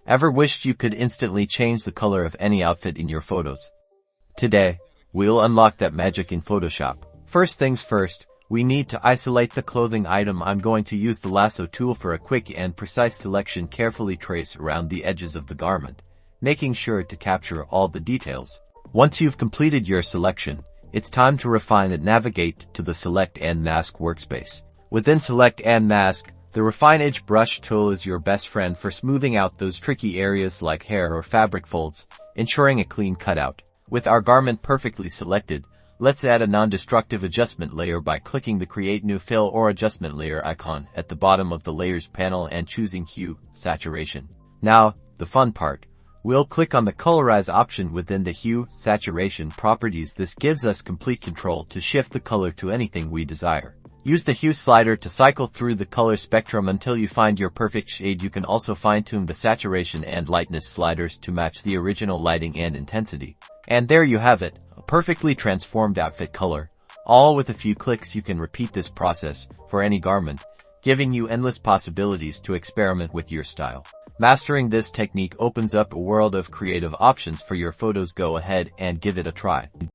Ever wished you could instantly change the color of any outfit in your photos? Today, we'll unlock that magic in Photoshop. First things first, we need to isolate the clothing item. I'm going to use the lasso tool for a quick and precise selection. Carefully trace around the edges of the garment, making sure to capture all the details. Once you've completed your selection, it's time to refine and navigate to the Select and Mask workspace. Within Select and Mask, the Refine Edge Brush tool is your best friend for smoothing out those tricky areas like hair or fabric folds, ensuring a clean cutout. With our garment perfectly selected, let's add a non-destructive adjustment layer by clicking the Create New Fill or Adjustment Layer icon at the bottom of the Layers panel and choosing Hue, Saturation. Now, the fun part. We'll click on the Colorize option within the Hue, Saturation properties. This gives us complete control to shift the color to anything we desire. Use the Hue slider to cycle through the color spectrum until you find your perfect shade. You can also fine-tune the saturation and lightness sliders to match the original lighting and intensity. And there you have it, a perfectly transformed outfit color. All with a few clicks. You can repeat this process for any garment, giving you endless possibilities to experiment with your style. Mastering this technique opens up a world of creative options for your photos. Go ahead and give it a try.